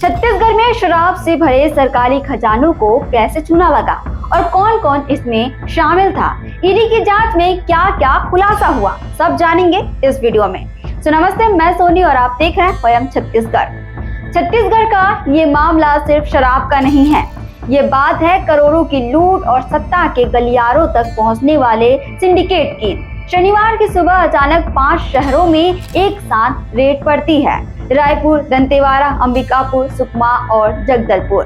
छत्तीसगढ़ में शराब से भरे सरकारी खजानों को कैसे चूना लगा और कौन कौन इसमें शामिल था, ईडी की जांच में क्या क्या खुलासा हुआ, सब जानेंगे इस वीडियो में। तो नमस्ते, मैं सोनी और आप देख रहे हैं वयम छत्तीसगढ़। छत्तीसगढ़ का ये मामला सिर्फ शराब का नहीं है, ये बात है करोड़ों की लूट और सत्ता के गलियारों तक पहुंचने वाले सिंडिकेट की। शनिवार की सुबह अचानक 5 शहरों में एक साथ रेड पड़ती है। रायपुर, दंतेवाड़ा, अंबिकापुर, सुकमा और जगदलपुर।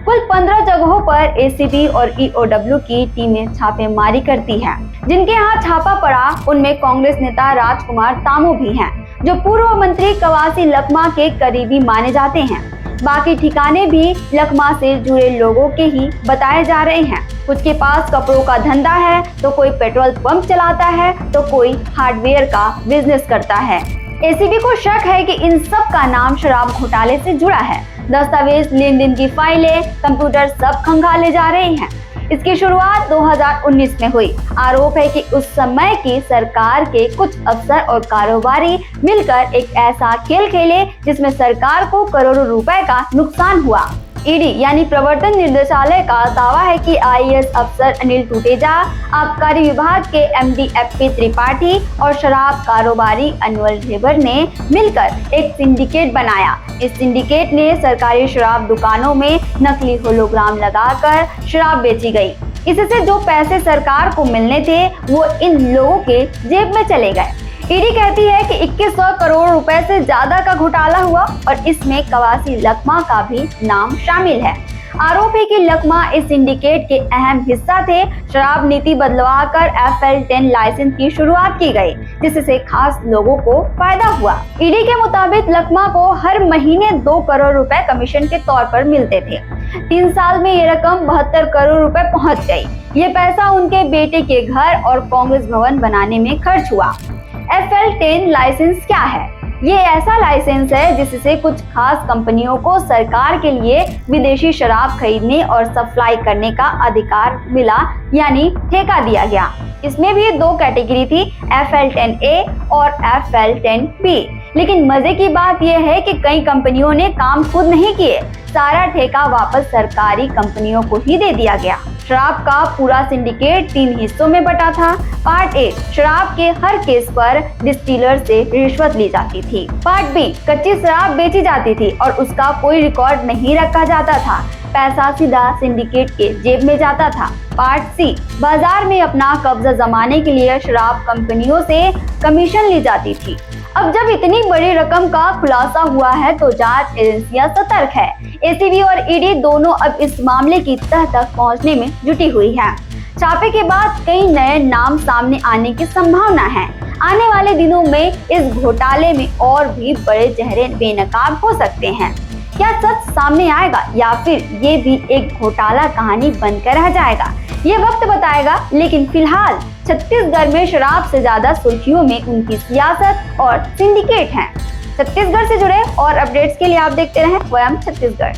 कुल 15 जगहों पर एसीबी और ईओडब्ल्यू की टीमें छापेमारी करती हैं। जिनके यहाँ छापा पड़ा उनमें कांग्रेस नेता राजकुमार तामू भी हैं, जो पूर्व मंत्री कवासी लखमा के करीबी माने जाते हैं। बाकी ठिकाने भी लखमा से जुड़े लोगों के ही बताए जा रहे हैं। कुछ के पास कपड़ों का धंधा है, तो कोई पेट्रोल पंप चलाता है, तो कोई हार्डवेयर का बिजनेस करता है। एसीबी को शक है कि इन सब का नाम शराब घोटाले से जुड़ा है। दस्तावेज, लेन देन की फाइलें, कंप्यूटर सब खंगाले जा रहे हैं। इसकी शुरुआत 2019 में हुई। आरोप है कि उस समय की सरकार के कुछ अफसर और कारोबारी मिलकर एक ऐसा खेल खेले जिसमें सरकार को करोड़ों रुपए का नुकसान हुआ। ईडी यानी प्रवर्तन निर्देशालय का दावा है कि आईएएस अफसर अनिल टूटेजा, आबकारी विभाग के एमडी एफपी त्रिपाठी और शराब कारोबारी अनवल ढेबर ने मिलकर एक सिंडिकेट बनाया। इस सिंडिकेट ने सरकारी शराब दुकानों में नकली होलोग्राम लगाकर शराब बेची गई। इससे जो पैसे सरकार को मिलने थे वो इन लोगों के जेब में चले गए। ईडी कहती है कि 2100 करोड़ रुपए से ज्यादा का घोटाला हुआ और इसमें कवासी लखमा का भी नाम शामिल है। आरोप है कि लखमा इस सिंडिकेट के अहम हिस्सा थे। शराब नीति बदलवाकर FL10 लाइसेंस की शुरुआत की गई, जिससे खास लोगों को फायदा हुआ। ईडी के मुताबिक लखमा को हर महीने 2 करोड़ रुपए कमीशन के तौर पर मिलते थे। 3 साल में ये रकम 72 करोड़ रुपए पहुंच गई। ये पैसा उनके बेटे के घर और कांग्रेस भवन बनाने में खर्च हुआ। FL10 लाइसेंस क्या है? ये ऐसा लाइसेंस है जिससे कुछ खास कंपनियों को सरकार के लिए विदेशी शराब खरीदने और सप्लाई करने का अधिकार मिला, यानी ठेका दिया गया। इसमें भी 2 कैटेगरी थी, FL10A और FL10B। लेकिन मजे की बात यह है कि कई कंपनियों ने काम खुद नहीं किए, सारा ठेका वापस सरकारी कंपनियों को ही दे दिया गया। शराब का पूरा सिंडिकेट 3 हिस्सों में बटा था। पार्ट ए, शराब के हर केस पर डिस्टिलर से रिश्वत ली जाती थी। पार्ट बी, कच्ची शराब बेची जाती थी और उसका कोई रिकॉर्ड नहीं रखा जाता था, पैसा सीधा सिंडिकेट के जेब में जाता था। पार्ट सी, बाजार में अपना कब्जा जमाने के लिए शराब कंपनियों से कमीशन ली जाती थी। अब जब इतनी बड़ी रकम का खुलासा हुआ है तो जांच एजेंसियां सतर्क है। एसीबी और ईडी दोनों अब इस मामले की तह तक पहुंचने में जुटी हुई है। छापे के बाद कई नए नाम सामने आने की संभावना है। आने वाले दिनों में इस घोटाले में और भी बड़े चेहरे बेनकाब हो सकते हैं। क्या सच सामने आएगा या फिर ये भी एक घोटाला कहानी बनकर रह जाएगा, ये वक्त बताएगा। लेकिन फिलहाल छत्तीसगढ़ में शराब से ज्यादा सुर्खियों में उनकी सियासत और सिंडिकेट हैं। छत्तीसगढ़ से जुड़े और अपडेट्स के लिए आप देखते रहें वयम छत्तीसगढ़।